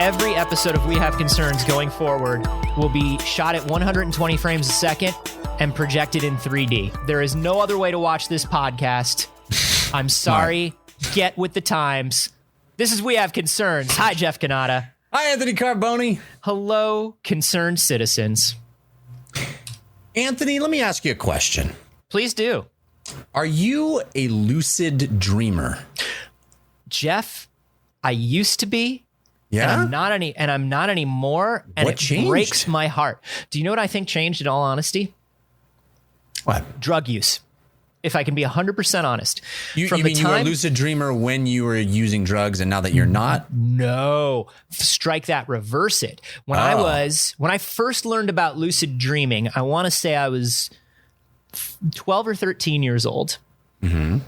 every episode of We Have Concerns going forward will be shot at 120 frames a second and projected in 3D. There is no other way to watch this podcast. I'm sorry. Get with the times. This is We Have Concerns. Hi, Jeff Cannata. Hi, Anthony Carboni. Hello, concerned citizens. Anthony, let me ask you a question. Please do. Are you a lucid dreamer? Jeff, I used to be. Yeah? And I'm not anymore. And What it changed? breaks my heart. Do you know what I think changed in all honesty? What? Drug use. If I can be 100% honest. You mean you were a lucid dreamer when you were using drugs and now that you're not? No. Strike that, reverse it. When I first learned about lucid dreaming, I want to say I was 12 or 13 years old. Mm-hmm.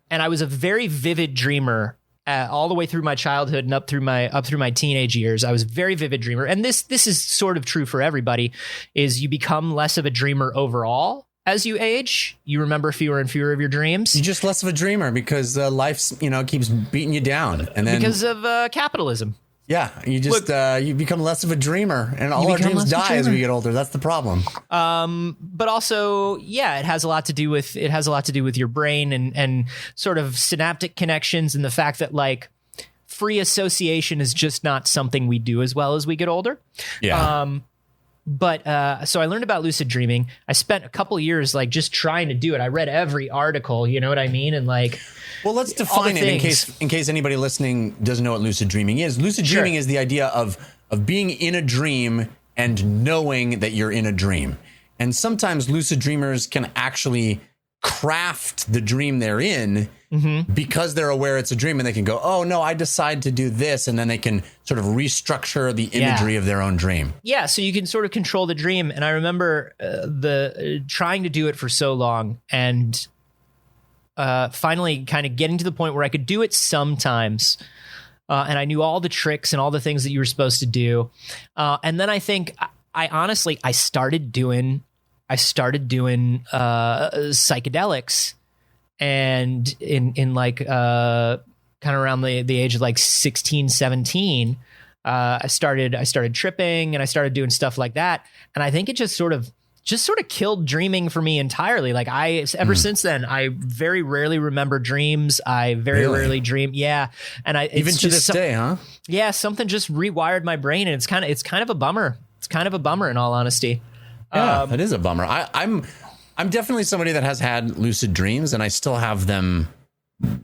And I was a very vivid dreamer all the way through my childhood and up through my teenage years. I was a very vivid dreamer. And this is sort of true for everybody, is you become less of a dreamer overall as you age. You remember fewer and fewer of your dreams. You're just less of a dreamer because life's, keeps beating you down. And then because of capitalism. Yeah, you just you become less of a dreamer, and all our dreams die as we get older. That's the problem. But also, yeah, it has a lot to do with your brain and sort of synaptic connections, and the fact that like free association is just not something we do as well as we get older. Yeah. So I learned about lucid dreaming. I spent a couple years like just trying to do it. I read every article, you know what I mean? And like, well, let's define it in case anybody listening doesn't know what lucid dreaming is. Lucid dreaming is the idea of being in a dream and knowing that you're in a dream. And sometimes lucid dreamers can actually craft the dream they're in because they're aware it's a dream, and they can go, oh no, I decide to do this. And then they can sort of restructure the imagery of their own dream. Yeah. So you can sort of control the dream. And I remember trying to do it for so long, and finally kind of getting to the point where I could do it sometimes. And I knew all the tricks and all the things that you were supposed to do. And then I think I started doing psychedelics, and in like kind of around the age of like 16, 17, I started tripping, and I started doing stuff like that. And I think it just sort of killed dreaming for me entirely. Like ever since then, I very rarely remember dreams. I very rarely dream. Yeah. And even to this day, huh? Yeah. Something just rewired my brain, and it's kind of a bummer. It's kind of a bummer, in all honesty. Yeah, that is a bummer. I'm definitely somebody that has had lucid dreams, and I still have them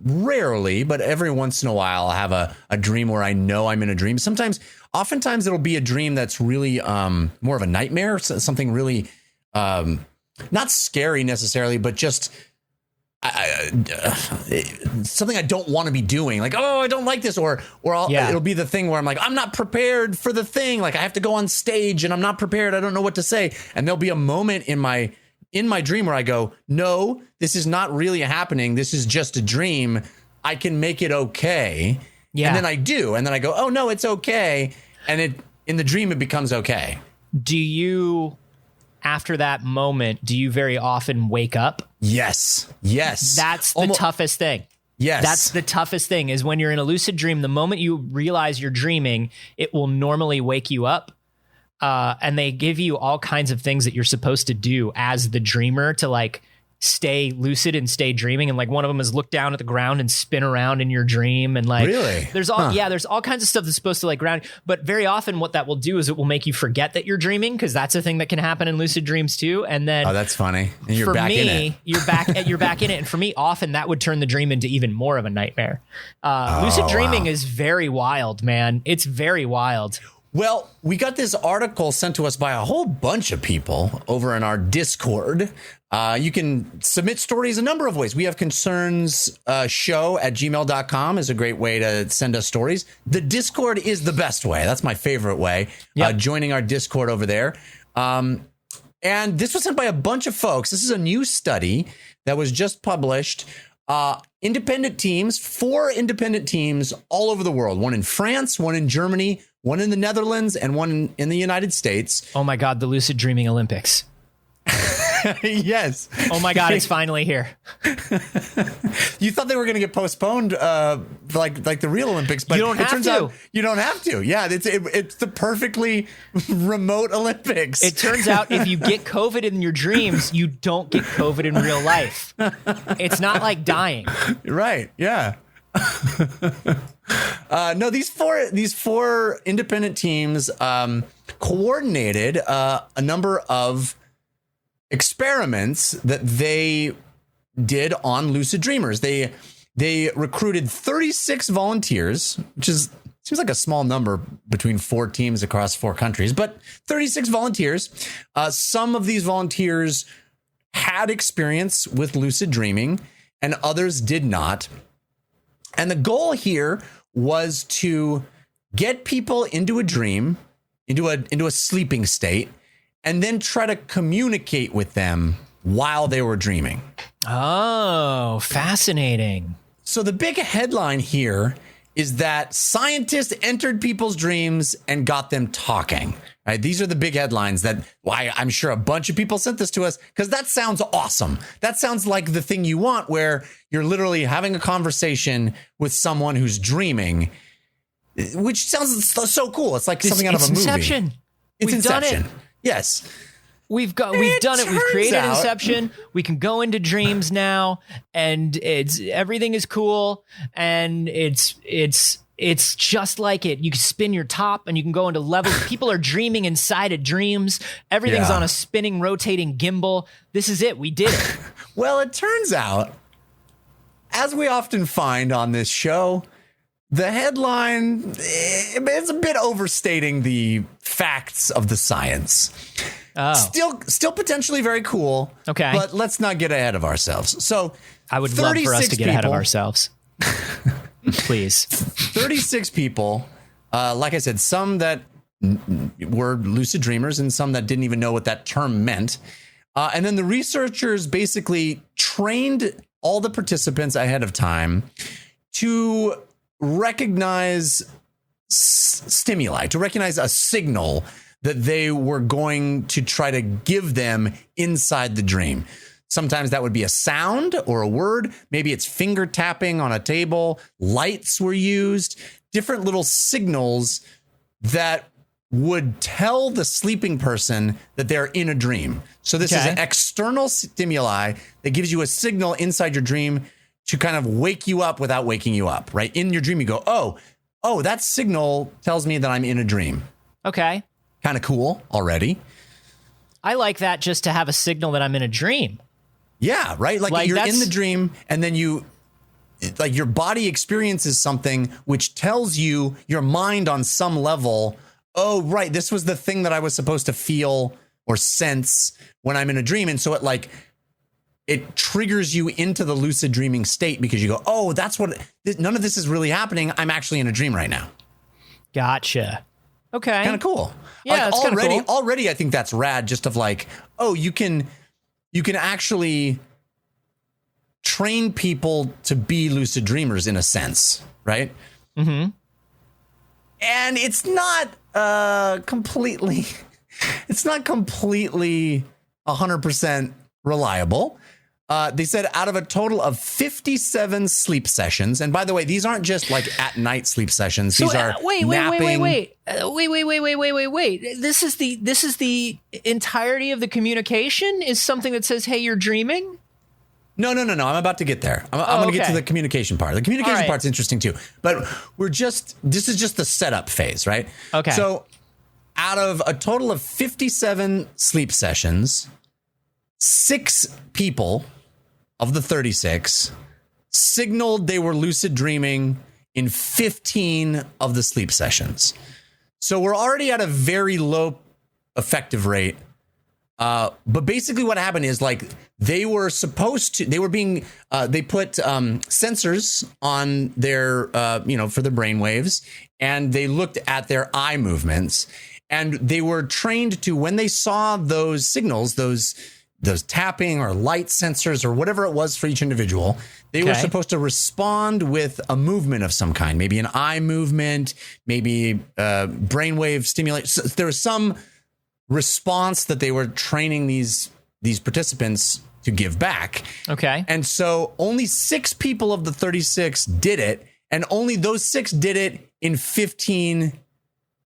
rarely, but every once in a while I'll have a dream where I know I'm in a dream. Oftentimes it'll be a dream that's really more of a nightmare, something really not scary necessarily, but just something I don't want to be doing. Like, oh, I don't like this, or it'll be the thing where I'm like, I'm not prepared for the thing. Like, I have to go on stage and I'm not prepared. I don't know what to say. And there'll be a moment in my dream where I go, no, this is not really happening. This is just a dream. I can make it okay. Yeah. And then I do. And then I go, oh no, it's okay. And in the dream, it becomes okay. Do you, after that moment, do you very often wake up? Yes. That's the toughest thing. Yes. That's the toughest thing, is when you're in a lucid dream, the moment you realize you're dreaming, it will normally wake you up. And they give you all kinds of things that you're supposed to do as the dreamer to like stay lucid and stay dreaming. And like one of them is look down at the ground and spin around in your dream. And like, really? There's all kinds of stuff that's supposed to like ground. But very often what that will do is it will make you forget that you're dreaming, because that's a thing that can happen in lucid dreams too. And then, oh, that's funny. And you're back in it. You're back in it. And for me, often that would turn the dream into even more of a nightmare. Lucid dreaming is very wild, man. It's very wild. Well, we got this article sent to us by a whole bunch of people over in our Discord. You can submit stories a number of ways. We have concerns show@gmail.com is a great way to send us stories. The Discord is the best way. That's my favorite way. Yep. Joining our Discord over there. And this was sent by a bunch of folks. This is a new study that was just published. Independent teams, 4 independent teams all over the world. One in France, one in Germany, one in the Netherlands, and one in the United States. Oh my God, the lucid dreaming Olympics. Yes. Oh my God, it's finally here. You thought they were going to get postponed, like the real Olympics, but You don't it have turns to. out you don't have to. Yeah, it's the perfectly remote Olympics. It turns out if you get COVID in your dreams, you don't get COVID in real life. It's not like dying. Right. Yeah. No, these four independent teams coordinated a number of experiments that they did on lucid dreamers. They recruited 36 volunteers, which seems like a small number between 4 teams across 4 countries, but 36 volunteers. Some of these volunteers had experience with lucid dreaming and others did not. And the goal here was to get people into a dream, into a sleeping state, and then try to communicate with them while they were dreaming. Oh, fascinating. So the big headline here is that scientists entered people's dreams and got them talking. Right? These are the big headlines that why I'm sure a bunch of people sent this to us because that sounds awesome. That sounds like the thing you want where you're literally having a conversation with someone who's dreaming, which sounds so cool. It's like something out of a movie. Inception. It's We've Inception. done it. Yes. We've done it. We've created Inception. We can go into dreams now, and everything is cool, and it's just like it. You can spin your top, and you can go into levels. People are dreaming inside of dreams. Everything's on a spinning, rotating gimbal. This is it. We did it. Well, it turns out, as we often find on this show, the headline is a bit overstating the facts of the science. Oh. Still potentially very cool. Okay. But let's not get ahead of ourselves. So I would love for us to get ahead of ourselves. Please. 36 people. Like I said, some that were lucid dreamers and some that didn't even know what that term meant. And then the researchers basically trained all the participants ahead of time to recognize stimuli, to recognize a signal that they were going to try to give them inside the dream. Sometimes that would be a sound or a word. Maybe it's finger tapping on a table. Lights were used, different little signals that would tell the sleeping person that they're in a dream. So this is an external stimuli that gives you a signal inside your dream to kind of wake you up without waking you up, right? In your dream, you go, oh, that signal tells me that I'm in a dream. Okay. Kind of cool already. I like that just to have a signal that I'm in a dream. Yeah, right? Like you're in the dream and then your body experiences something which tells you your mind on some level, oh, right, this was the thing that I was supposed to feel or sense when I'm in a dream. And so it triggers you into the lucid dreaming state because you go, oh, that's what, none of this is really happening. I'm actually in a dream right now. Gotcha. Okay. Kind of cool. Yeah, like it's kind of cool. Already, I think that's rad. Just of like, oh, you can actually train people to be lucid dreamers in a sense, right? Mm-hmm. And it's not completely 100% reliable. They said out of a total of 57 sleep sessions, and by the way, these aren't just like at night sleep sessions. These are napping. Wait. This is the entirety of the communication is something that says, "Hey, you're dreaming." No. I'm about to get there. I'm going to get to the communication part. The communication part's interesting too, but this is just the setup phase, right? Okay. So out of a total of 57 sleep sessions, 6 people of the 36 signaled they were lucid dreaming in 15 of the sleep sessions. So we're already at a very low effective rate. But basically what happened is like they put sensors on their, for the brain waves, and they looked at their eye movements, and they were trained to, when they saw those signals, those tapping or light sensors or whatever it was for each individual, they were supposed to respond with a movement of some kind, maybe an eye movement, maybe brainwave stimulation. So there was some response that they were training these these participants to give back. Okay. And so only 6 people of the 36 did it, and only those 6 did it in 15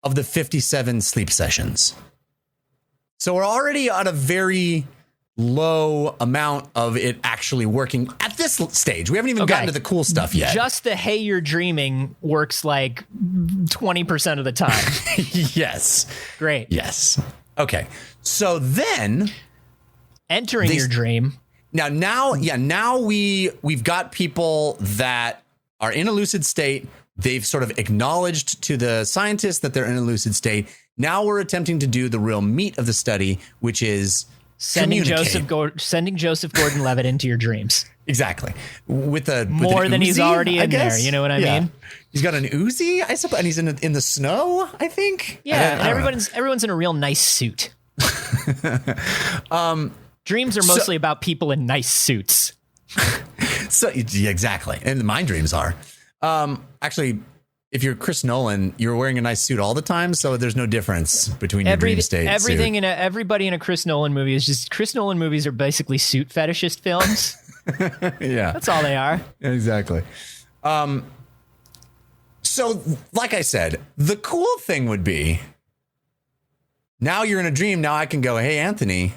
of the 57 sleep sessions. So we're already at a very low amount of it actually working at this stage. We haven't even gotten to the cool stuff yet. Just the "Hey, you're dreaming" works like 20% of the time. Yes. Great. Yes. Okay. So then entering your dream. Now we've got people that are in a lucid state. They've sort of acknowledged to the scientists that they're in a lucid state. Now we're attempting to do the real meat of the study, which is sending Joseph Gordon-Levitt into your dreams. Exactly. With more than Uzi, he's already in there. You know what I mean? He's got an Uzi, I suppose, and he's in the snow, I think. Yeah, and everyone's in a real nice suit. Dreams are mostly about people in nice suits. So exactly, and my dreams are. Actually, if you're Chris Nolan, you're wearing a nice suit all the time, so there's no difference between your dream state. Everything suit. Everybody in a Chris Nolan movie is just Chris Nolan movies are basically suit fetishist films. Yeah, that's all they are. Exactly. So, like I said, the cool thing would be now you're in a dream. Now I can go, hey, Anthony,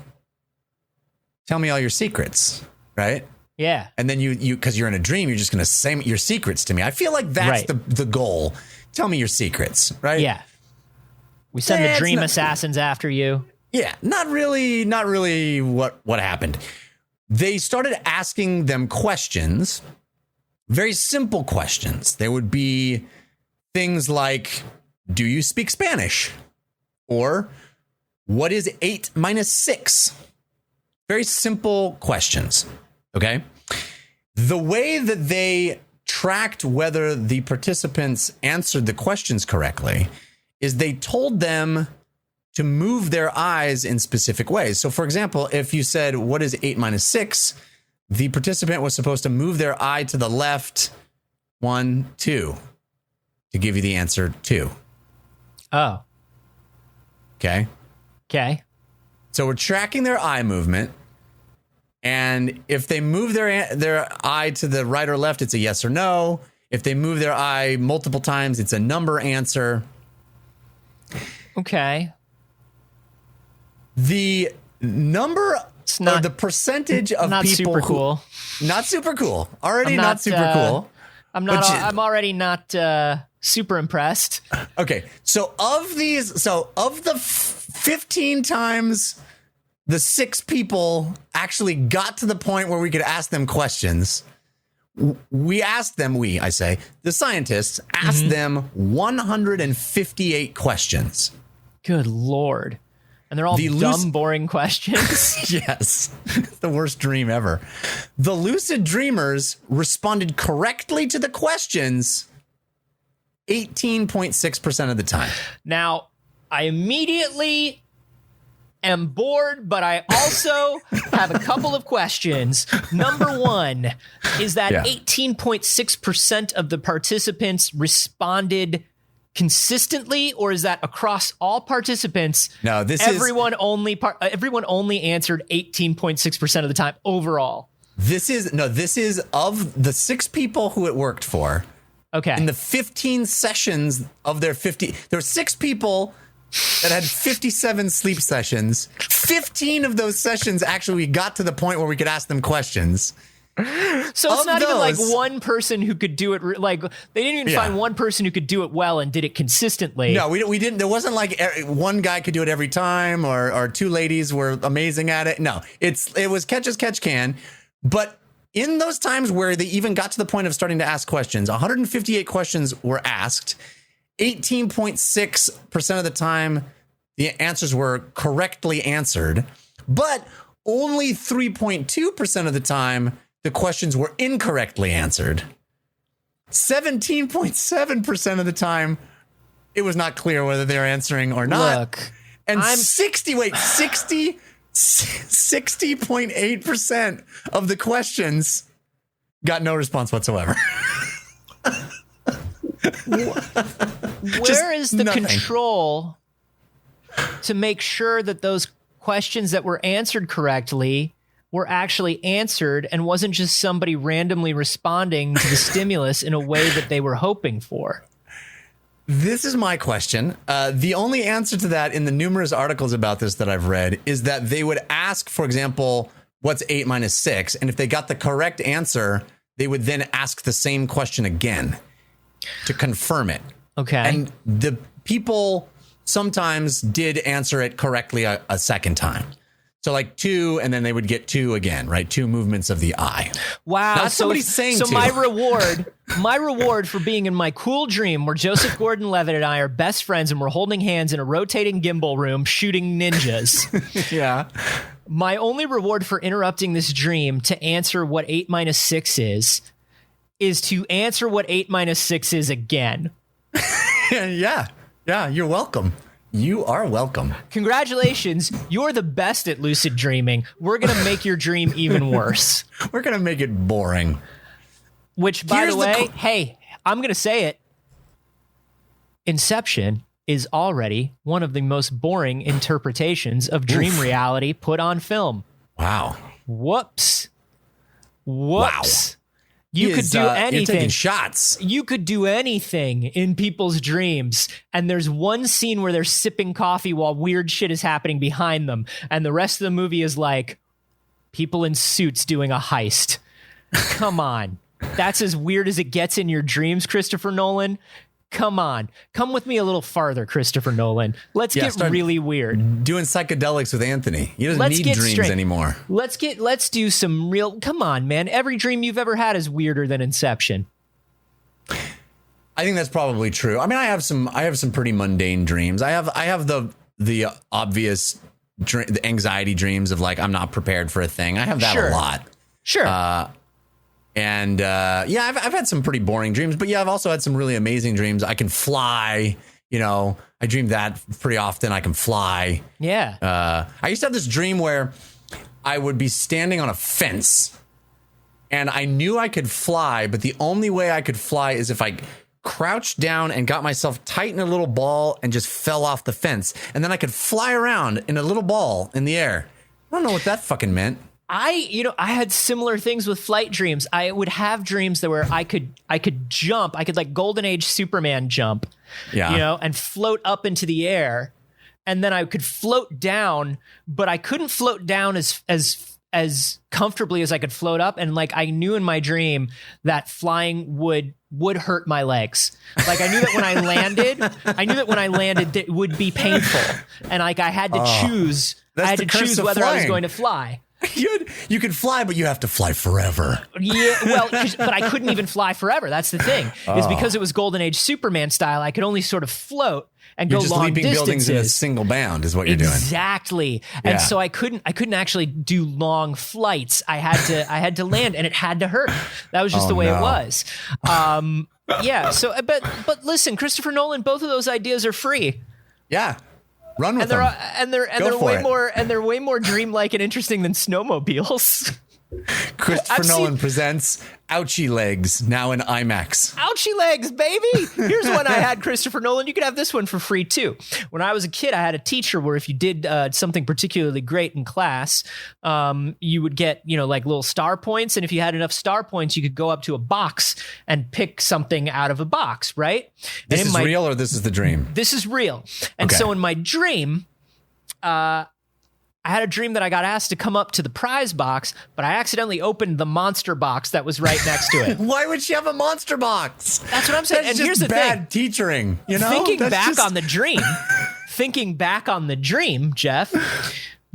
tell me all your secrets, right? Yeah. And then you because you're in a dream, you're just going to say your secrets to me. I feel like that's the goal. Tell me your secrets, right? Yeah. We send the dream assassins after you. Yeah, not really what happened. They started asking them questions, very simple questions. There would be things like, do you speak Spanish? Or what is 8 minus 6? Very simple questions. Okay. The way that they tracked whether the participants answered the questions correctly is they told them to move their eyes in specific ways. So, for example, if you said, what is 8 minus 6? The participant was supposed to move their eye to the left 1, 2 to give you the answer 2. Oh. Okay. Okay. So we're tracking their eye movement. And if they move their eye to the right or left, it's a yes or no. If they move their eye multiple times, it's a number answer. Okay. The number, the percentage of not people super cool. Not super cool. Already not super cool. I'm already not super impressed. Okay. So of the 15 times the 6 people actually got to the point where we could ask them questions, the scientists asked them 158 questions. Good Lord. And they're all dumb, boring questions. Yes. The worst dream ever. The lucid dreamers responded correctly to the questions 18.6% of the time. Now, I immediately am bored, but I also have a couple of questions. Number one, is that 18.6% of the participants responded consistently, or is that across all participants? No, everyone only answered 18.6% of the time overall. This is of the 6 people who it worked for. Okay. In the 15 sessions of their 50, there were 6 people that had 57 sleep sessions. 15 of those sessions actually got to the point where we could ask them questions. So it's not even like one person who could do it. Like they didn't even find one person who could do it well and did it consistently. No, we didn't. There wasn't like one guy could do it every time, or 2 ladies were amazing at it. No, it was catch as catch can. But in those times where they even got to the point of starting to ask questions, 158 questions were asked. 18.6% of the time, the answers were correctly answered, but only 3.2% of the time, the questions were incorrectly answered. 17.7% of the time, it was not clear whether they were answering or not. Look, and 60.8% of the questions got no response whatsoever. Where is the control to make sure that those questions that were answered correctly were actually answered and wasn't just somebody randomly responding to the stimulus in a way that they were hoping for. This is my question. The only answer to that in the numerous articles about this that I've read is that they would ask, for example, what's 8 minus 6? And if they got the correct answer, they would then ask the same question again to confirm it. Okay. And the people sometimes did answer it correctly a second time. So like 2, and then they would get 2 again, right? 2 movements of the eye. Wow. Not somebody's saying so two. my reward for being in my cool dream where Joseph Gordon-Levitt and I are best friends and we're holding hands in a rotating gimbal room shooting ninjas. Yeah. My only reward for interrupting this dream to answer what 8 minus 6 is to answer what 8 minus 6 is again. Yeah. Yeah. You're welcome. You are welcome. Congratulations. You're the best at lucid dreaming. We're going to make your dream even worse. We're going to make it boring. Which, by the way, hey, I'm going to say it. Inception is already one of the most boring interpretations of dream reality put on film. Wow. Whoops. Wow. You could do anything. You're taking shots. You could do anything in people's dreams. And there's one scene where they're sipping coffee while weird shit is happening behind them. And the rest of the movie is like people in suits doing a heist. Come on. That's as weird as it gets in your dreams, Christopher Nolan. Come on. Come with me a little farther, Christopher Nolan. Let's get really weird. Doing psychedelics with Anthony. He doesn't need dreams anymore. Let's do some real... Come on, man. Every dream you've ever had is weirder than Inception. I think that's probably true. I mean, I have some pretty mundane dreams. I have the obvious the anxiety dreams of like I'm not prepared for a thing. I have that a lot. Sure. And I've had some pretty boring dreams, but yeah, I've also had some really amazing dreams. I can fly, I dream that pretty often. I can fly. Yeah. I used to have this dream where I would be standing on a fence and I knew I could fly, but the only way I could fly is if I crouched down and got myself tight in a little ball and just fell off the fence. And then I could fly around in a little ball in the air. I don't know what that fucking meant. I had similar things with flight dreams. I would have dreams that where I could jump. I could like Golden Age Superman jump, and float up into the air. And then I could float down, but I couldn't float down as comfortably as I could float up. And like, I knew in my dream that flying would hurt my legs. Like I knew that when I landed, it would be painful. And like, I had to choose whether I was going to fly. You could fly, but you have to fly forever. Yeah, well, but I couldn't even fly forever. That's the thing. Is because it was Golden Age Superman style, I could only sort of float and go long distances. You're just leaping buildings in a single bound is what you're doing. Exactly. And so I couldn't actually do long flights. I had to land and it had to hurt. That was just the way it was. Yeah. So, but listen, Christopher Nolan, both of those ideas are free. Yeah. Run with them. And they're way more dreamlike and interesting than snowmobiles. Christopher Nolan presents Ouchie Legs, now in IMAX. Ouchie Legs, baby! Here's one I had, Christopher Nolan. You could have this one for free, too. When I was a kid, I had a teacher where if you did something particularly great in class, you would get, like little star points. And if you had enough star points, you could go up to a box and pick something out of a box, right? This is real or this is the dream? This is real. And so in my dream, I had a dream that I got asked to come up to the prize box, but I accidentally opened the monster box that was right next to it. Why would she have a monster box? That's what I'm saying. That's and here's the bad thing. Teetering, Thinking back on the dream, Jeff,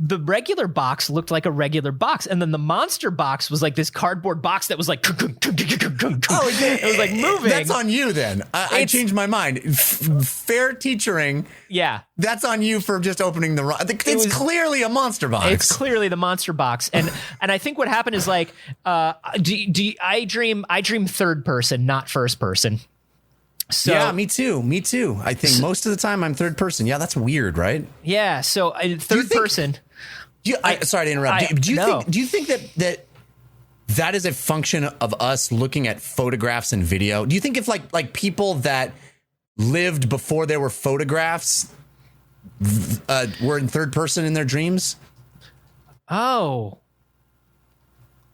the regular box looked like a regular box, and then the monster box was like this cardboard box that was like it was like moving. That's on you then. I changed my mind. Fair teachering. Yeah, that's on you for just opening the. It's clearly a monster box. It's clearly the monster box, and I think what happened is like, I dream third person, not first person. So, yeah, me too. I think most of the time I'm third person. Yeah, that's weird, right? Yeah. So third person. Sorry to interrupt. Do you think that is a function of us looking at photographs and video? Do you think if like people that lived before there were photographs were in third person in their dreams? Oh,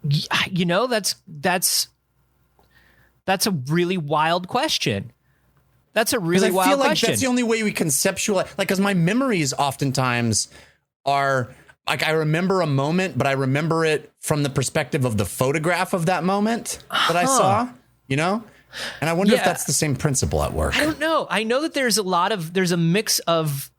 that's a really wild question. That's a really wild question. I feel like that's the only way we conceptualize, like, because my memories oftentimes are like, I remember a moment, but I remember it from the perspective of the photograph of that moment that I saw, and I wonder if that's the same principle at work. I don't know. I know that there's a mix of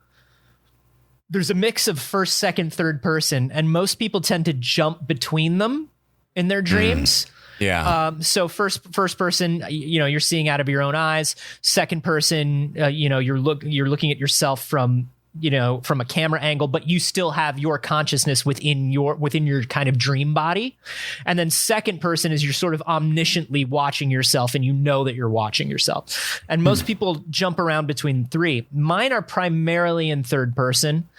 first, second, third person, and most people tend to jump between them in their dreams. Yeah. So first person, you're seeing out of your own eyes. Second person, you're looking at yourself from a camera angle, but you still have your consciousness within your kind of dream body. And then second person is you're sort of omnisciently watching yourself, and you know that you're watching yourself. And most people jump around between three. Mine are primarily in third person.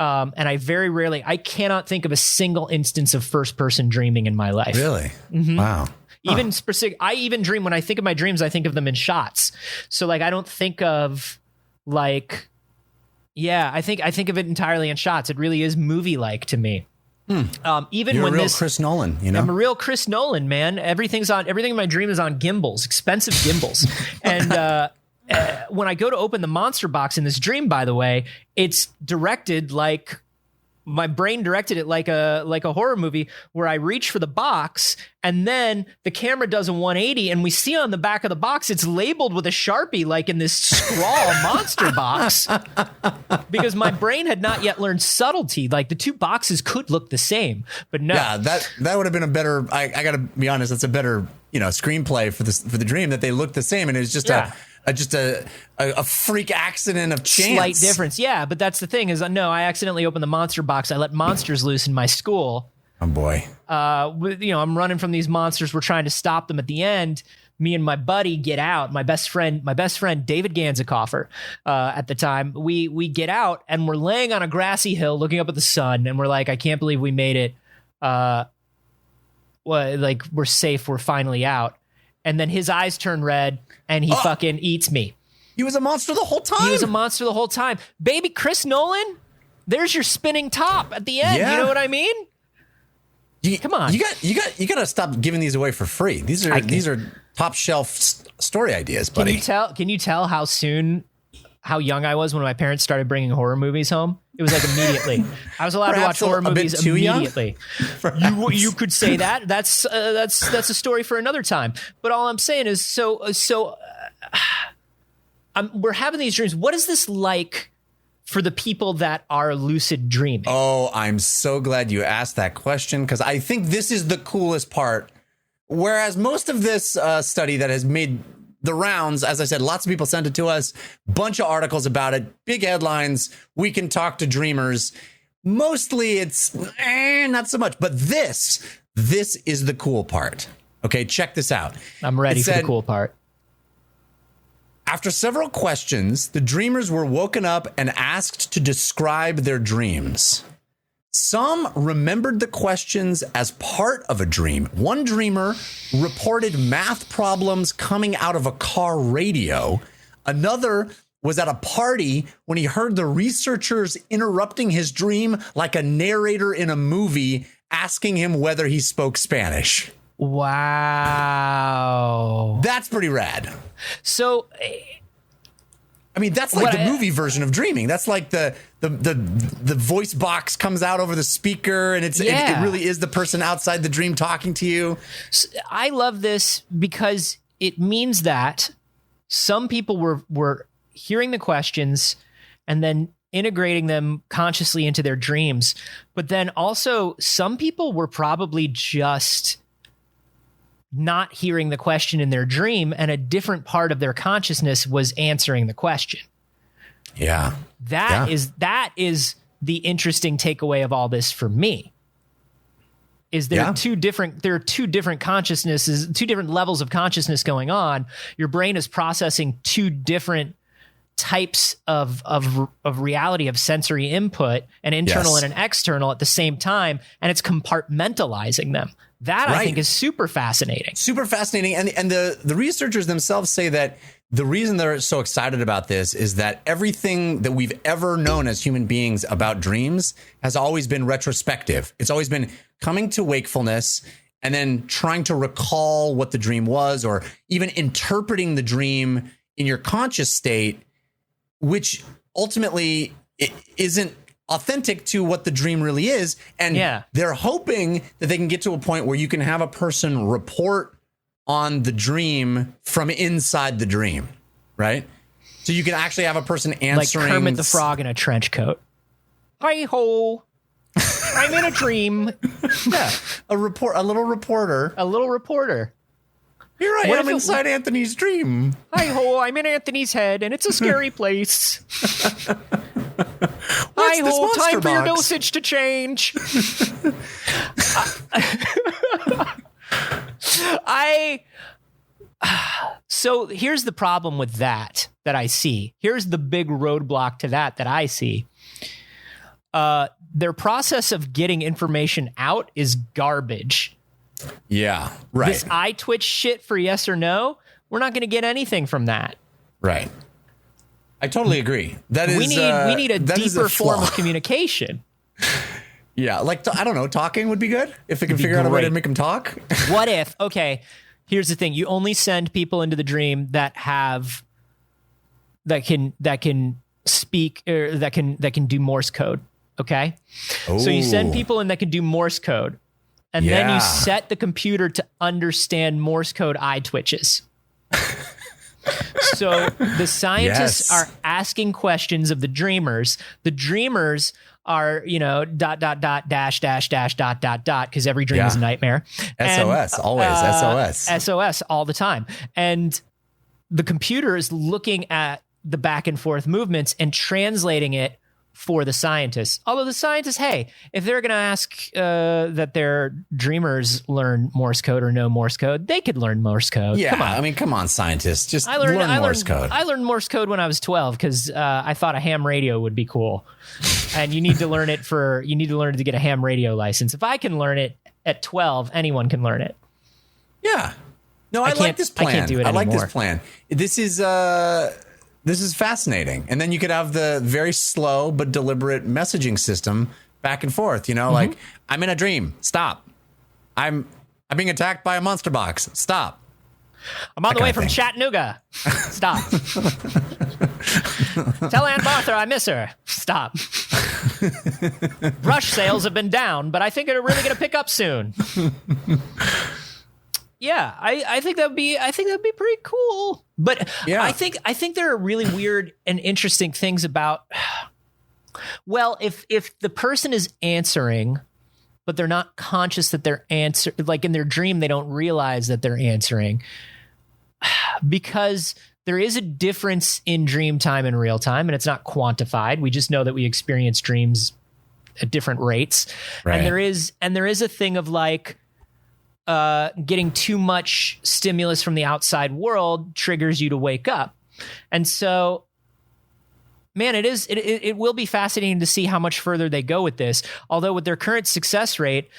And I cannot think of a single instance of first person dreaming in my life. Really? Mm-hmm. Wow. Even specific. I even dream, when I think of my dreams, I think of them in shots. So like, I don't think of like, I think of it entirely in shots. It really is movie like to me. Even You're when a real Chris Nolan, I'm a real Chris Nolan, man. Everything in my dream is on gimbals, expensive gimbals. And, when I go to open the monster box in this dream, by the way, it's directed like my brain directed it like a horror movie, where I reach for the box and then the camera does a 180 and we see on the back of the box, it's labeled with a Sharpie, like in this scrawl monster box, because my brain had not yet learned subtlety. Like the two boxes could look the same, but no. Yeah, that would have been a better, I got to be honest, that's a better, screenplay for the dream, that they look the same. And it was just a freak accident of chance. Slight difference. Yeah, but that's the thing is, no, I accidentally opened the monster box. I let monsters loose in my school. Oh boy. I'm running from these monsters. We're trying to stop them. At the end, me and my buddy get out. My best friend, David Ganzikoffer, at the time, we get out and we're laying on a grassy hill looking up at the sun. And we're like, I can't believe we made it. We're safe. We're finally out. And then his eyes turn red and he fucking eats me. He was a monster the whole time. He was a monster the whole time. Baby Chris Nolan, there's your spinning top at the end. Yeah. You know what I mean? Come on. You got to stop giving these away for free. These are top shelf story ideas, buddy. Can you tell how young I was when my parents started bringing horror movies home? It was like immediately. I was allowed to watch horror movies immediately. You could say that. That's a story for another time. But all I'm saying is, we're having these dreams. What is this like for the people that are lucid dreaming? Oh, I'm so glad you asked that question, because I think this is the coolest part. Whereas most of this study that has made the rounds, as I said, lots of people sent it to us, bunch of articles about it, big headlines. We can talk to dreamers. Mostly it's not so much, but this is the cool part. Okay, check this out. I'm ready for the cool part. After several questions, the dreamers were woken up and asked to describe their dreams. Some remembered the questions as part of a dream. One dreamer reported math problems coming out of a car radio. Another was at a party when he heard the researchers interrupting his dream like a narrator in a movie, asking him whether he spoke Spanish. Wow. That's pretty rad. So, I mean, that's like the movie version of dreaming. That's like the voice box comes out over the speaker, and it really is the person outside the dream talking to you. I love this because it means that some people were hearing the questions and then integrating them consciously into their dreams. But then also some people were probably just not hearing the question in their dream, and a different part of their consciousness was answering the question. Yeah. That is the interesting takeaway of all this for me. Is there are two different consciousnesses, two different levels of consciousness going on. Your brain is processing two different types of reality, of sensory input, an internal and an external at the same time, and it's compartmentalizing them. That I think is super fascinating. Super fascinating. And the researchers themselves say that the reason they're so excited about this is that everything that we've ever known as human beings about dreams has always been retrospective. It's always been coming to wakefulness and then trying to recall what the dream was, or even interpreting the dream in your conscious state, which ultimately isn't authentic to what the dream really is. And they're hoping that they can get to a point where you can have a person report on the dream from inside the dream, right? So you can actually have a person answering. Like Kermit the Frog in a trench coat. Hi-ho. I'm in a dream. Yeah, a little reporter. A little reporter. Here I am inside Anthony's dream. Hi-ho, I'm in Anthony's head, and it's a scary place. Hi-ho, time for your dosage to change. So here's the problem with that I see. Here's the big roadblock to that I see. Their process of getting information out is garbage. Yeah, right. This eye twitch shit for yes or no, we're not going to get anything from that. Right. I totally agree. We need a deeper form of communication. Yeah, like, I don't know, talking would be good if they can figure out a way to make them talk. What if, okay, here's the thing. You only send people into the dream that can speak, or that can do Morse code. Okay. So you send people in that can do Morse code, and then you set the computer to understand Morse code eye twitches. So the scientists are asking questions of the dreamers. The dreamers are, dash, because every dream is a nightmare. SOS, always, SOS. SOS all the time. And the computer is looking at the back and forth movements and translating it for the scientists. Although the scientists, hey, if they're going to ask that their dreamers learn Morse code or know Morse code, they could learn Morse code. Yeah, come on, scientists, just learn Morse code. I learned Morse code when I was 12 because I thought a ham radio would be cool, and you need to learn it to get a ham radio license. If I can learn it at 12, anyone can learn it. Yeah. No, I like this plan. I can't do it anymore. I like this plan. This is fascinating. And then you could have the very slow but deliberate messaging system back and forth, like, I'm in a dream. Stop. I'm being attacked by a monster box. Stop. I'm on the way from Chattanooga. Stop. Tell Aunt Martha I miss her. Stop. Brush sales have been down, but I think they're really going to pick up soon. Yeah, I think that'd be pretty cool. But I think there are really weird and interesting things about. Well, if the person is answering, but they're not conscious that they're like in their dream, they don't realize that they're answering, because there is a difference in dream time and real time, and it's not quantified. We just know that we experience dreams at different rates, right. And there is a thing of like. Getting too much stimulus from the outside world triggers you to wake up. And so, man, it will be fascinating to see how much further they go with this. Although with their current success rate,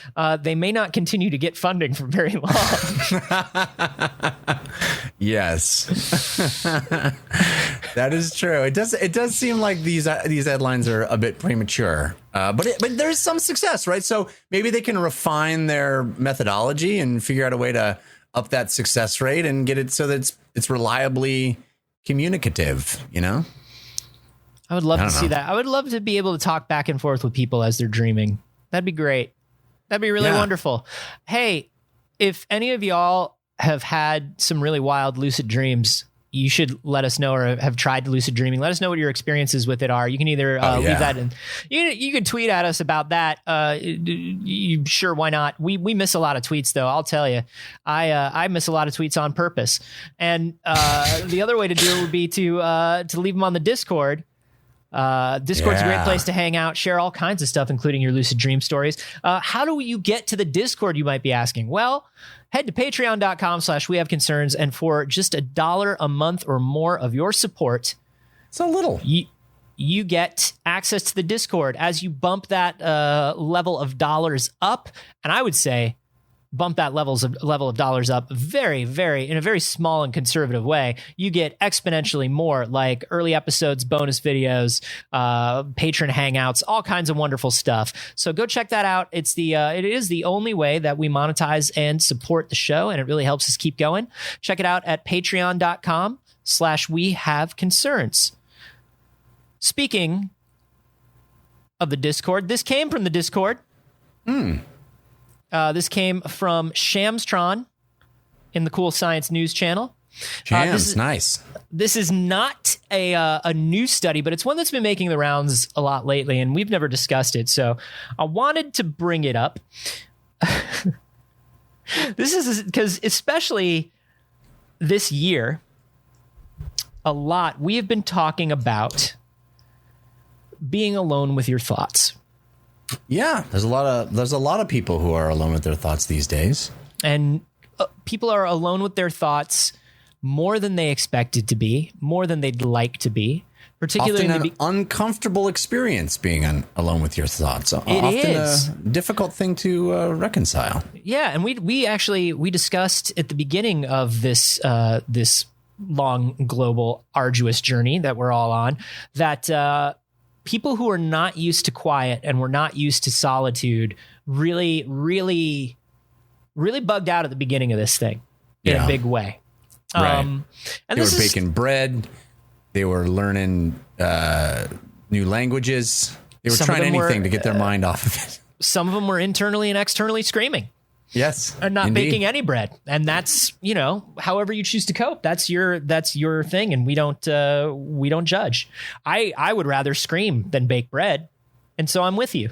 they may not continue to get funding for very long. Yes, that is true. It does seem like these headlines are a bit premature, but there's some success, right? So maybe they can refine their methodology and figure out a way to up that success rate and get it so that it's reliably communicative. I would love to see that. I would love to be able to talk back and forth with people as they're dreaming. That'd be great. That'd be really wonderful. Hey, if any of y'all have had some really wild lucid dreams, you should let us know, or have tried lucid dreaming. Let us know what your experiences with it are. You can either leave that in. You can tweet at us about that. Sure, why not? We miss a lot of tweets, though. I'll tell you, I miss a lot of tweets on purpose. And the other way to do it would be to leave them on the Discord. Discord's a great place to hang out, share all kinds of stuff, including your lucid dream stories. How do you get to the Discord, you might be asking? Well, head to patreon.com/wehaveconcerns, and for just $1 a month or more of your support, so little, you get access to the Discord. As you bump that level of dollars up, and I would say bump that level of dollars up very, very, in a very small and conservative way, you get exponentially more, like early episodes, bonus videos, patron hangouts, all kinds of wonderful stuff. So go check that out. It is the only way that we monetize and support the show, and it really helps us keep going. Check it out at patreon.com/wehaveconcerns. Speaking of the Discord, this came from the Discord. This came from Shamstron in the Cool Science News channel. Nice. This is not a new study, but it's one that's been making the rounds a lot lately, and we've never discussed it, so I wanted to bring it up. This is because, especially this year, a lot, we have been talking about being alone with your thoughts. Yeah, there's a lot of people who are alone with their thoughts these days. And people are alone with their thoughts more than they expected to be, more than they'd like to be. Particularly often an uncomfortable experience being alone with your thoughts. Often is a difficult thing to reconcile. Yeah, and we discussed at the beginning of this this long, global, arduous journey that we're all on, that people who are not used to quiet and were not used to solitude really, really, really bugged out at the beginning of this thing in a big way. Right. And they were baking bread. They were learning new languages. They were trying anything to get their mind off of it. Some of them were internally and externally screaming. Yes. And not baking any bread. And that's, however you choose to cope. That's your thing. And we don't judge. I would rather scream than bake bread. And so I'm with you.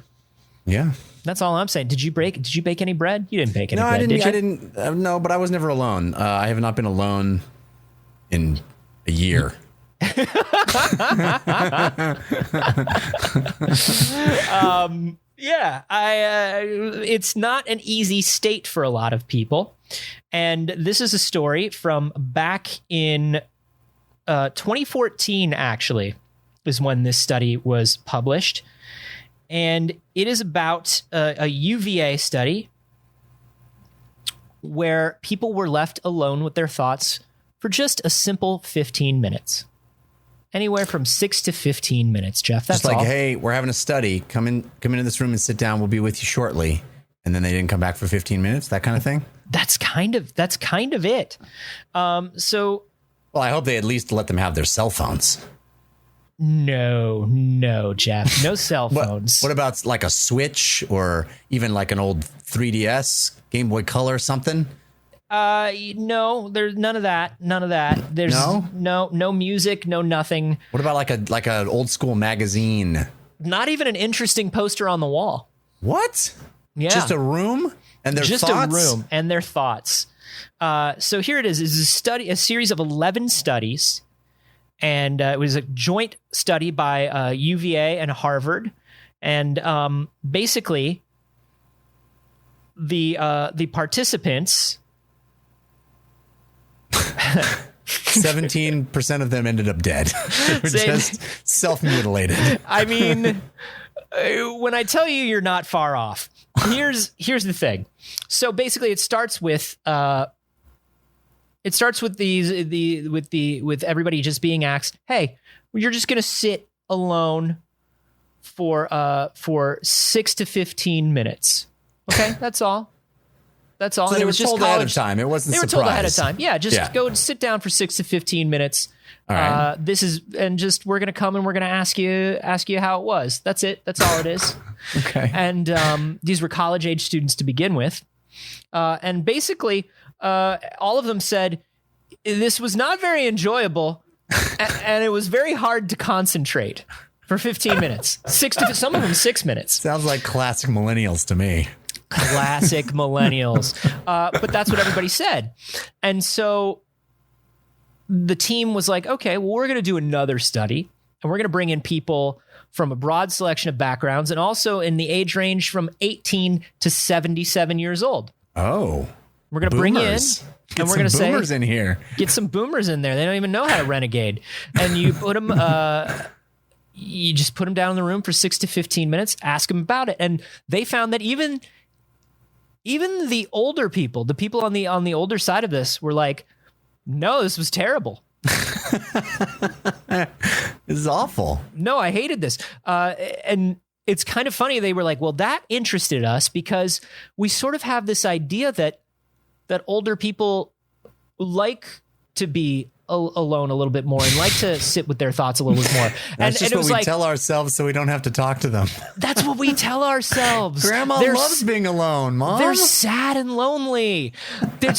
Yeah. That's all I'm saying. Did you bake any bread? You didn't bake any bread, did you? I didn't. No, but I was never alone. I have not been alone in a year. Yeah, it's not an easy state for a lot of people. And this is a story from back in 2014, actually, is when this study was published. And it is about a UVA study where people were left alone with their thoughts for just a simple 15 minutes. Anywhere from 6 to 15 minutes, Jeff. That's just like, all. Hey, we're having a study. Come into this room and sit down. We'll be with you shortly. And then they didn't come back for 15 minutes. That kind of thing. That's kind of it. Well, I hope they at least let them have their cell phones. No, Jeff. No cell phones. What about like a Switch or even like an old 3DS, Game Boy Color, something? No, there's none of that. There's no music, no nothing. What about like a old school magazine? Not even an interesting poster on the wall. What? Yeah. Just a room and their thoughts? Just a room and their thoughts. So here it is. It's a series of 11 studies. And it was a joint study by UVA and Harvard. And basically the participants 17% of them ended up dead. They were just self-mutilated. I mean, when I tell you you're not far off, here's the thing. So basically, it starts with with everybody just being asked, "Hey, you're just gonna sit alone for 6 to 15 minutes. Okay, that's all." That's all. So and they it were was just told ahead of time. It wasn't. They were told ahead of time. Yeah, go and sit down for 6 to 15 minutes. All right. We're gonna come and we're gonna ask you how it was. That's it. That's all it is. Okay. And these were college age students to begin with, and basically, all of them said this was not very enjoyable, and it was very hard to concentrate for 15 minutes. Some of them 6 minutes. Sounds like classic millennials to me. Classic millennials. But that's what everybody said. And so the team was like, okay, well, we're going to do another study and we're going to bring in people from a broad selection of backgrounds and also in the age range from 18 to 77 years old. Oh, we're going to bring in and we're going to say, boomers in here. Get some boomers in there. They don't even know how to renegade. And you put them, you just put them down in the room for 6 to 15 minutes, ask them about it. And they found that even even the older people, the people on the older side of this were like, no, this was terrible. This is awful. No, I hated this. And it's kind of funny. They were like, well, that interested us because we sort of have this idea that older people like to be alone a little bit more and like to sit with their thoughts a little bit more. That's just what we tell ourselves so we don't have to talk to them. That's what we tell ourselves. Grandma loves being alone, Mom. They're sad and lonely. They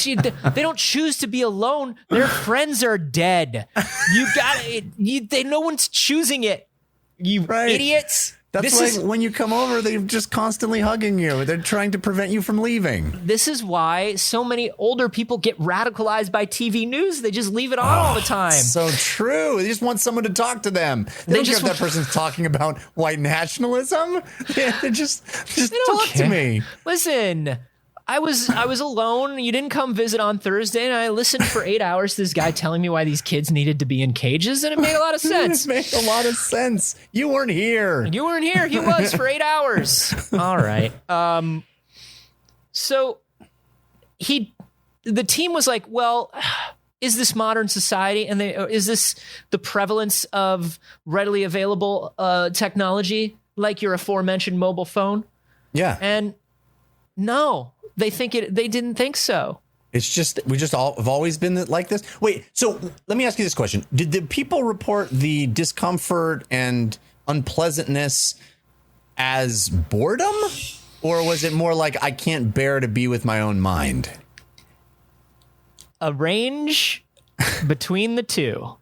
don't choose to be alone. Their friends are dead. You got it. No one's choosing it. You idiots. That's why when you come over, they're just constantly hugging you. They're trying to prevent you from leaving. This is why so many older people get radicalized by TV news. They just leave it on all the time. So true. They just want someone to talk to them. They don't care if that person's talking about white nationalism. They just talk to me. Listen, I was alone. You didn't come visit on Thursday, and I listened for 8 hours to this guy telling me why these kids needed to be in cages, and it made a lot of sense. It made a lot of sense. You weren't here. You weren't here. He was for 8 hours. All right. So the team was like, well, is this modern society? And is this the prevalence of readily available technology, like your aforementioned mobile phone? Yeah. And no. They didn't think so. It's just, have always been like this. Wait, so let me ask you this question. Did the people report the discomfort and unpleasantness as boredom? Or was it more like, I can't bear to be with my own mind? A range between the two.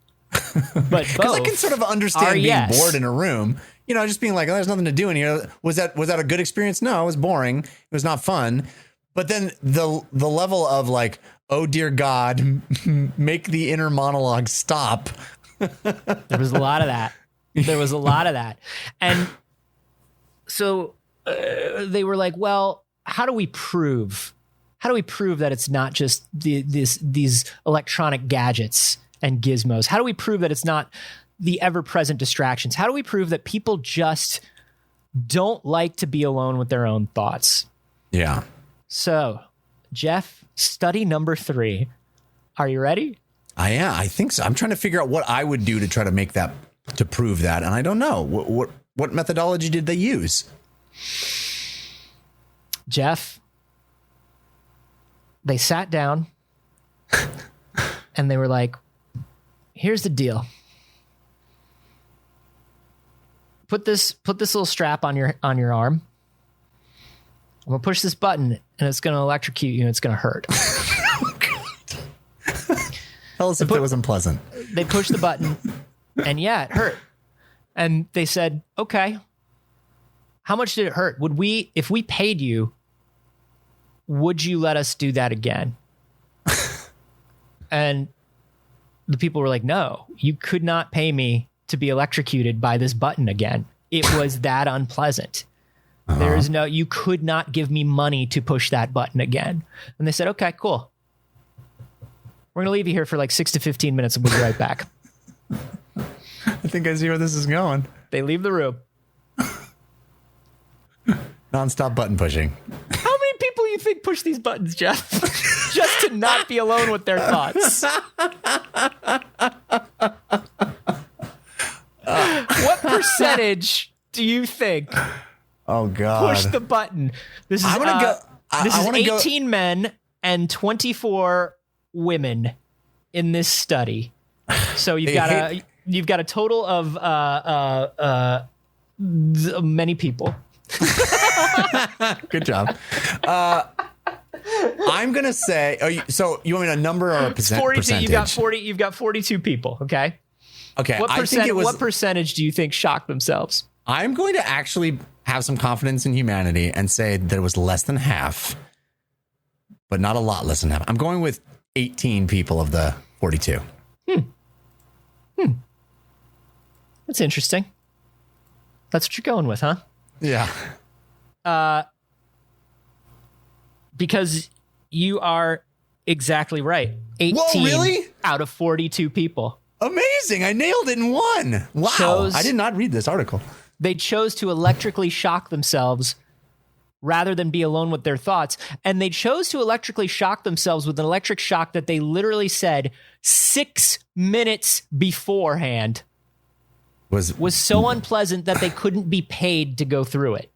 But because I can sort of understand being bored in a room. Just being like, oh, there's nothing to do in here. Was that a good experience? No, it was boring. It was not fun. But then the level of like, oh, dear God, make the inner monologue stop. There was a lot of that. And so they were like, well, how do we prove that it's not just these electronic gadgets and gizmos? How do we prove that it's not the ever-present distractions? How do we prove that people just don't like to be alone with their own thoughts? Yeah. So, Jeff, study number 3. Are you ready? I am. I think so. I'm trying to figure out what I would do to try to make that, to prove that. And I don't know. What methodology did they use? Jeff, they sat down and they were like, here's the deal. Put this little strap on your arm. I'm going to push this button, and it's going to electrocute you, and it's going to hurt. Tell us if it was unpleasant. They pushed the button, and yeah, it hurt. And they said, okay, how much did it hurt? If we paid you, would you let us do that again? And the people were like, no, you could not pay me to be electrocuted by this button again. It was that unpleasant. There is you could not give me money to push that button again. And they said, okay, cool. We're going to leave you here for like 6 to 15 minutes and we'll be right back. I think I see where this is going. They leave the room. Non-stop button pushing. How many people do you think push these buttons, Jeff? Just to not be alone with their thoughts. What percentage do you think? Oh God! Push the button. This is 18 men and 24 women in this study. So you've got a total of many people. Good job. I'm gonna say. So you want me to number or a percentage? You've got 42 people. Okay. Okay. What percentage do you think shocked themselves? I'm going to actually have some confidence in humanity and say that it was less than half, but not a lot less than half. I'm going with 18 people of the 42. That's interesting. That's what you're going with, huh? Yeah. Because you are exactly right. 18 out of 42 people. Amazing. I nailed it in one. Wow. I did not read this article. They chose to electrically shock themselves rather than be alone with their thoughts. And they chose to electrically shock themselves with an electric shock that they literally said 6 minutes beforehand was so unpleasant that they couldn't be paid to go through it.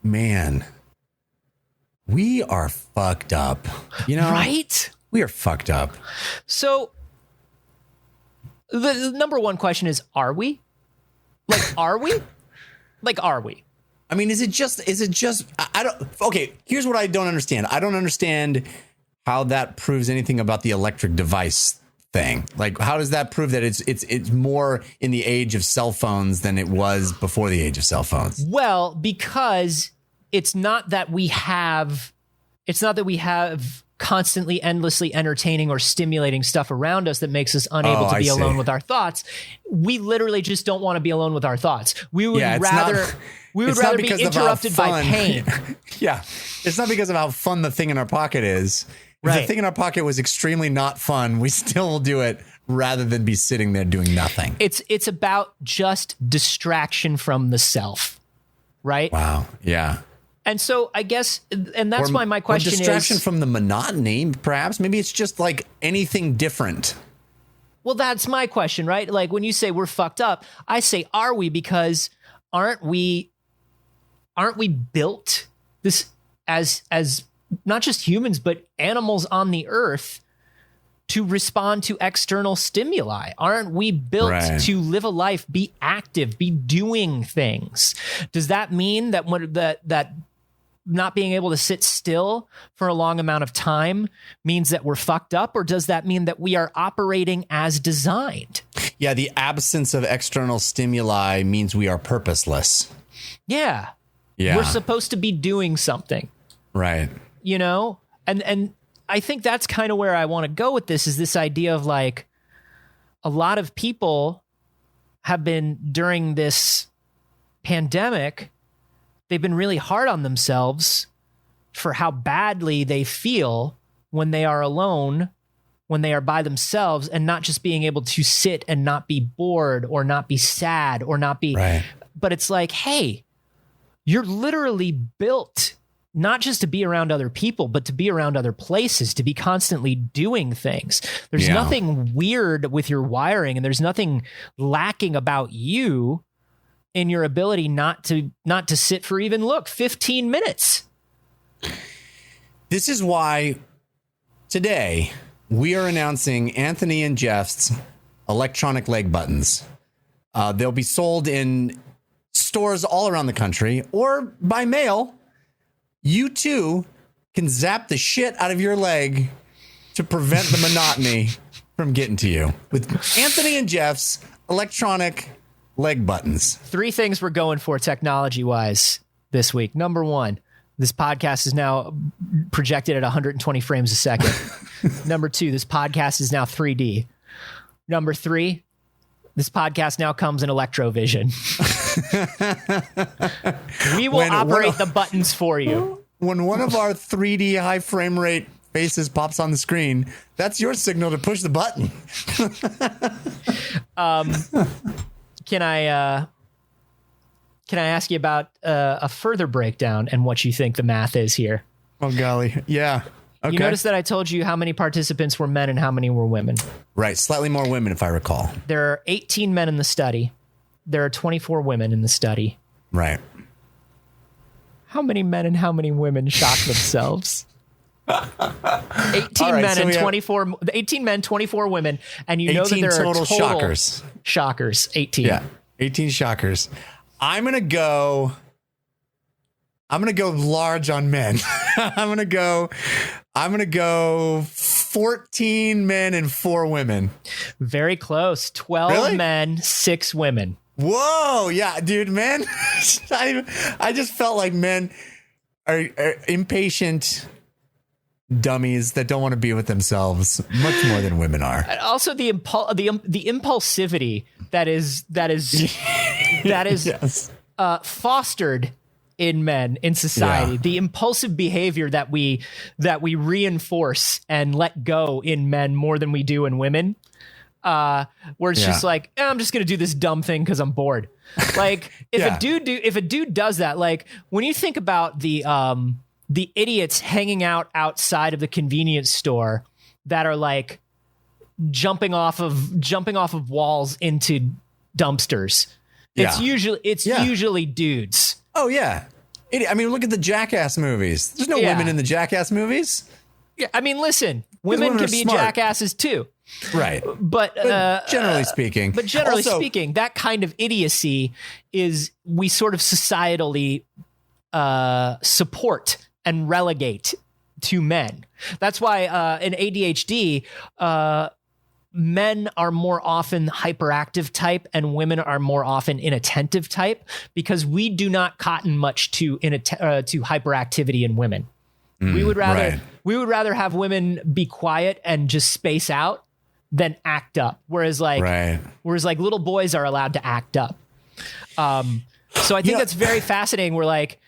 Man, we are fucked up. You know, right? We are fucked up. So the number one question is, are we? Like, are we? Like, are we? I mean, is it just, I don't, okay, here's what I don't understand. I don't understand how that proves anything about the electric device thing. Like, how does that prove that it's more in the age of cell phones than it was before the age of cell phones? Well, because it's not that we have constantly, endlessly entertaining or stimulating stuff around us that makes us unable to be alone with our thoughts. We literally just don't want to be alone with our thoughts. We would rather be interrupted by pain. Yeah. It's not because of how fun the thing in our pocket is. If the thing in our pocket was extremely not fun, we still will do it rather than be sitting there doing nothing. It's about just distraction from the self, right? Wow. Yeah. And so I guess, and that's why my question is... distraction from the monotony, perhaps. Maybe it's just like anything different. Well, that's my question, right? Like when you say we're fucked up, I say, are we? Because aren't we built this as not just humans, but animals on the earth to respond to external stimuli? Aren't we built to live a life, be active, be doing things? Does that mean that that not being able to sit still for a long amount of time means that we're fucked up? Or does that mean that we are operating as designed? Yeah, the absence of external stimuli means we are purposeless. Yeah. Yeah. We're supposed to be doing something. Right. You know? And I think that's kind of where I want to go with this, is this idea of like a lot of people have been, during this pandemic, they've been really hard on themselves for how badly they feel when they are alone, when they are by themselves, and not just being able to sit and not be bored or not be sad or not be, but it's like, hey, you're literally built not just to be around other people, but to be around other places, to be constantly doing things. There's nothing weird with your wiring, and there's nothing lacking about you in your ability not to sit for 15 minutes. This is why today we are announcing Anthony and Jeff's electronic leg buttons. They'll be sold in stores all around the country or by mail. You too can zap the shit out of your leg to prevent the monotony from getting to you with Anthony and Jeff's electronic leg buttons. 3 things we're going for technology-wise this week. Number 1, this podcast is now projected at 120 frames a second. Number 2, this podcast is now 3D. Number 3, this podcast now comes in Electrovision. We will operate the buttons for you. When one of our 3D high frame rate faces pops on the screen, that's your signal to push the button. Can I ask you about a further breakdown and what you think the math is here? Oh, golly. Yeah. Okay. You notice that I told you how many participants were men and how many were women? Right. Slightly more women, if I recall. There are 18 men in the study. There are 24 women in the study. Right. How many men and how many women shocked themselves? 18 men and 24 women, and you know that there are total shockers. 18. Yeah. 18 shockers. I'm going to go large on men. I'm going to go 14 men and 4 women. Very close. 12 men, 6 women. Whoa. Yeah, dude, men. I just felt like men are impatient dummies that don't want to be with themselves much more than women are. And also the impulsivity that is yes. Fostered in men in society. Yeah. The impulsive behavior that we reinforce and let go in men more than we do in women. where it's just like, I'm just gonna do this dumb thing because I'm bored. Like if a dude does that, like when you think about the idiots hanging out outside of the convenience store that are like jumping off of walls into dumpsters. It's usually dudes. Oh yeah. I mean, look at the Jackass movies. There's no women in the Jackass movies. Yeah, I mean, listen, women can be jackasses too. Right. But generally speaking. But generally speaking, that kind of idiocy is we sort of societally support and relegate to men. That's why in ADHD, men are more often hyperactive type and women are more often inattentive type because we do not cotton much to hyperactivity in women. We would rather have women be quiet and just space out than act up. Whereas little boys are allowed to act up. So I think that's very fascinating. We're like,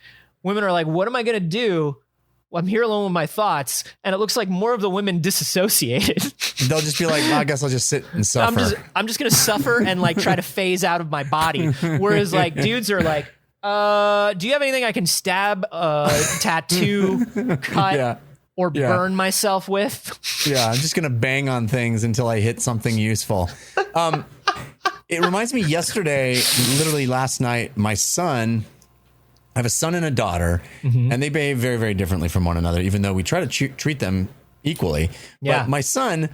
women are like, what am I going to do? Well, I'm here alone with my thoughts. And it looks like more of the women disassociated. They'll just be like, well, I guess I'll just sit and suffer. I'm just going to suffer and like try to phase out of my body. Whereas like dudes are like, do you have anything I can stab, tattoo, cut, or burn myself with? Yeah, I'm just going to bang on things until I hit something useful. It reminds me yesterday, literally last night, my son... I have a son and a daughter, and they behave very, very differently from one another, even though we try to treat them equally. Yeah. But my son,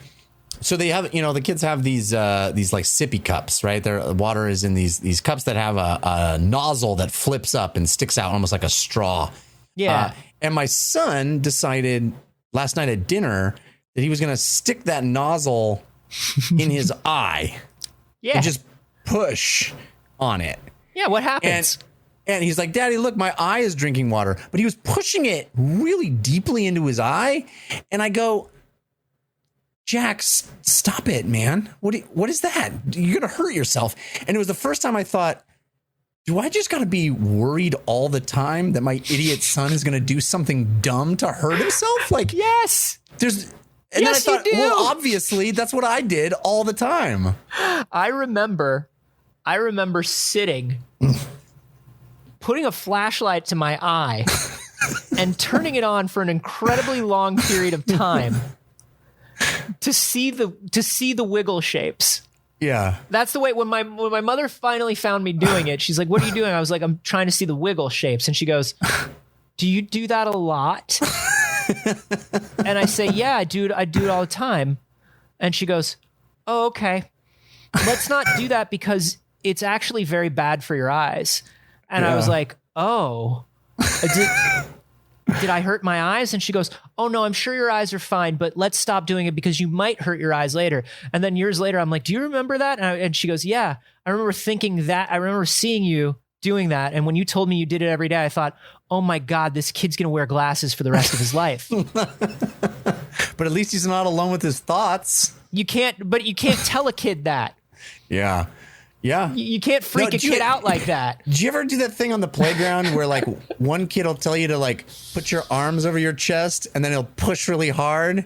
so they have, the kids have these like sippy cups, right? Their water is in these cups that have a nozzle that flips up and sticks out almost like a straw. Yeah. And my son decided last night at dinner that he was going to stick that nozzle in his eye and just push on it. Yeah. What happens? And he's like, Daddy, look, my eye is drinking water. But he was pushing it really deeply into his eye. And I go, Jack, stop it, man. What is that? You're going to hurt yourself. And it was the first time I thought, do I just got to be worried all the time that my idiot son is going to do something dumb to hurt himself? Like, yes. And then I thought, well, obviously, that's what I did all the time. I remember sitting... putting a flashlight to my eye and turning it on for an incredibly long period of time to see the wiggle shapes. Yeah. That's the way when my mother finally found me doing it, she's like, "What are you doing?" I was like, "I'm trying to see the wiggle shapes." And she goes, "Do you do that a lot?" And I say, "Yeah, I do it all the time." And she goes, "Oh, okay. Let's not do that because it's actually very bad for your eyes." And I was like, oh, did I hurt my eyes? And she goes, oh, no, I'm sure your eyes are fine, but let's stop doing it because you might hurt your eyes later. And then years later, I'm like, do you remember that? And she goes, yeah, I remember thinking that. I remember seeing you doing that. And when you told me you did it every day, I thought, oh, my God, this kid's going to wear glasses for the rest of his life. But at least he's not alone with his thoughts. You can't tell a kid that. Yeah. Yeah. You can't freak a kid out like that. Did you ever do that thing on the playground where like one kid will tell you to like put your arms over your chest and then he'll push really hard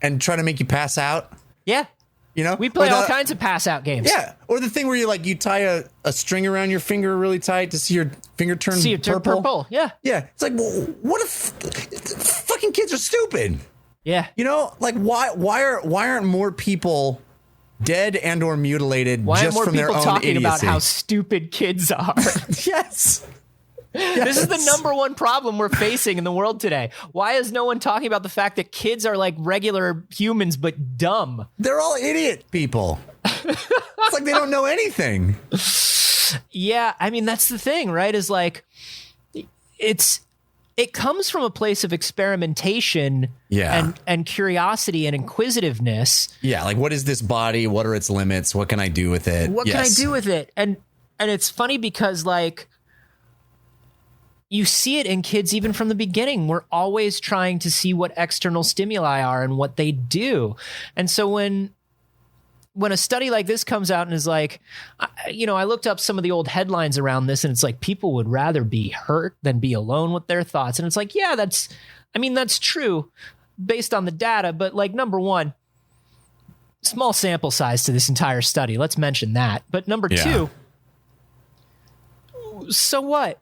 and try to make you pass out? Yeah. We play all kinds of pass out games. Yeah. Or the thing where you tie a string around your finger really tight to see your finger turn purple. Yeah. Yeah. It's like, well, what if fucking kids are stupid? Yeah. Like why aren't more people dead and or mutilated just from their own idiocy? Why aren't more people talking about how stupid kids are? Yes. This is the number one problem we're facing in the world today. Why is no one talking about the fact that kids are like regular humans but dumb? They're all idiot people. It's like they don't know anything. Yeah, I mean that's the thing, right? Is like it comes from a place of experimentation and curiosity and inquisitiveness. Yeah, like what is this body? What are its limits? What can I do with it? What can I do with it? And it's funny because like you see it in kids even from the beginning. We're always trying to see what external stimuli are and what they do. And so when a study like this comes out and is like, I looked up some of the old headlines around this and it's like people would rather be hurt than be alone with their thoughts. And it's like, yeah, that's true based on the data. But like, number one, small sample size to this entire study. Let's mention that. But number two, so what?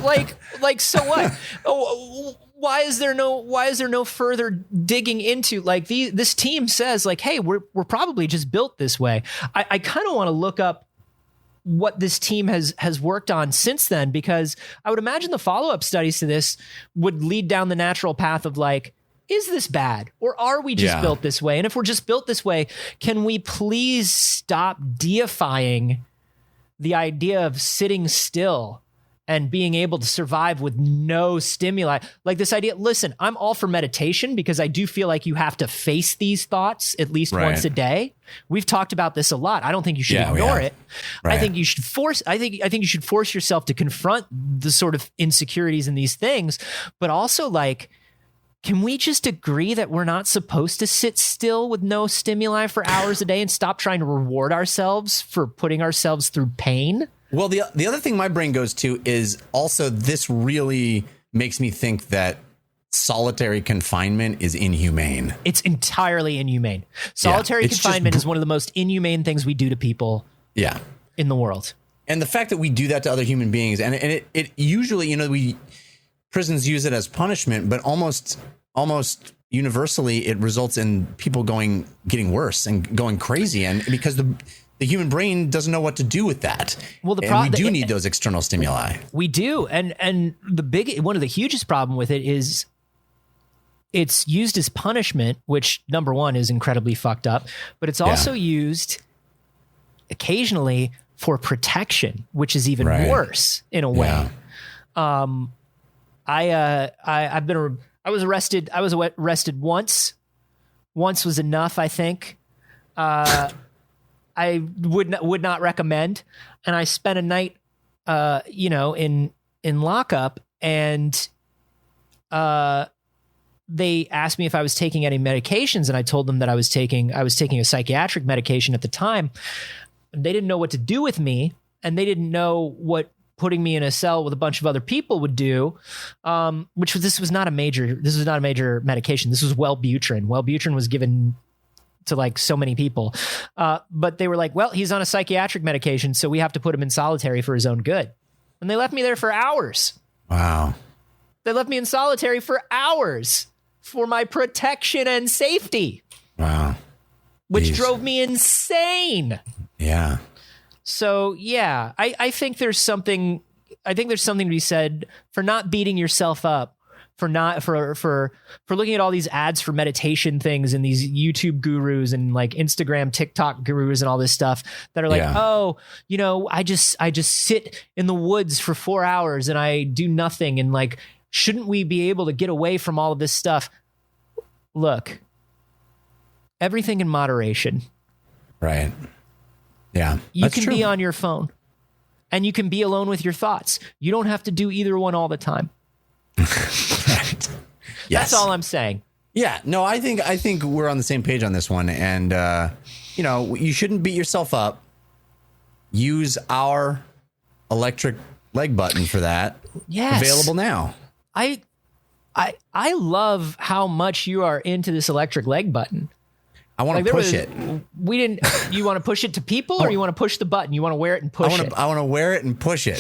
like so what? Oh, why is there no further digging into, like, this team says, like, hey, we're probably just built this way. I kind of want to look up what this team has worked on since then, because I would imagine the follow-up studies to this would lead down the natural path of, like, is this bad, or are we just built this way? And if we're just built this way, can we please stop deifying the idea of sitting still and being able to survive with no stimuli? Like, this idea, listen, I'm all for meditation, because I do feel like you have to face these thoughts at least once a day. We've talked about this a lot. I don't think you should ignore it. Right. I think you should force yourself to confront the sort of insecurities in these things, but also, like, can we just agree that we're not supposed to sit still with no stimuli for hours a day and stop trying to reward ourselves for putting ourselves through pain? Well, the other thing my brain goes to is also, this really makes me think that solitary confinement is inhumane. It's entirely inhumane. Solitary confinement is one of the most inhumane things we do to people in the world. And the fact that we do that to other human beings, and it usually, prisons use it as punishment, but almost universally it results in people getting worse and going crazy, and because the human brain doesn't know what to do with that. Well, we do need those external stimuli. We do, and one of the hugest problem with it is it's used as punishment, which, number one, is incredibly fucked up, but it's also used occasionally for protection, which is even worse in a way. I was arrested. I was arrested once. Once was enough, I think. I would not recommend. And I spent a night, in lockup, and they asked me if I was taking any medications, and I told them that I was taking a psychiatric medication at the time. They didn't know what to do with me, and they didn't know what putting me in a cell with a bunch of other people would do, this was not a major medication. This was Wellbutrin. Wellbutrin was given to, like, so many people. But they were like, well, he's on a psychiatric medication, so we have to put him in solitary for his own good. And they left me there for hours. Wow. They left me in solitary for hours for my protection and safety. Wow. Which drove me insane. Yeah. So yeah, I think there's something to be said for not beating yourself up, for looking at all these ads for meditation things and these YouTube gurus and, like, Instagram, TikTok gurus and all this stuff that are like, I just sit in the woods for 4 hours and I do nothing, and, like, shouldn't we be able to get away from all of this stuff? Look, everything in moderation. Right. Yeah, you can be on your phone, and you can be alone with your thoughts. You don't have to do either one all the time. Right. Yes. That's all I'm saying. Yeah. No, I think we're on the same page on this one, and you shouldn't beat yourself up. Use our electric leg button for that. Yes. Available now. I love how much you are into this electric leg button. I want to push it. You want to push it to people, or you want to push the button? You want to wear it and push it? I want to wear it and push it.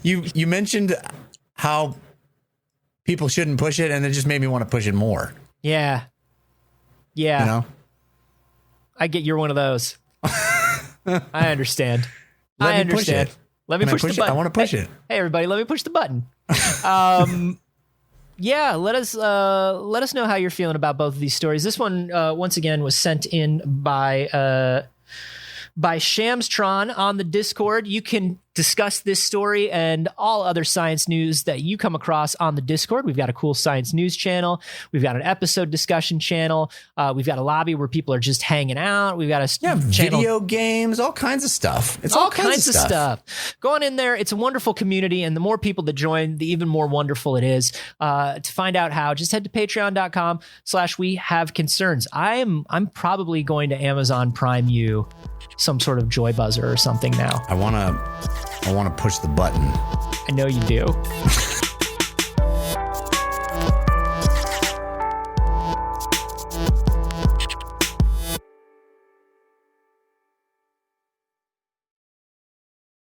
You mentioned how people shouldn't push it, and it just made me want to push it more. Yeah. I get you're one of those. I understand. Let me push the button. I want to push it. Hey, everybody, let me push the button. Yeah, let us know how you're feeling about both of these stories. This one, once again, was sent in by Shamstron on the Discord. You can discuss this story and all other science news that you come across on the Discord. We've got a cool science news channel. We've got an episode discussion channel. We've got a lobby where people are just hanging out. We've got a channel, video games, all kinds of stuff. It's all kinds of stuff. Go on in there. It's a wonderful community, and the more people that join, the even more wonderful it is. To find out how, just head to patreon.com/wehaveconcerns. I'm probably going to Amazon Prime you some sort of joy buzzer or something now. I want to push the button. I know you do.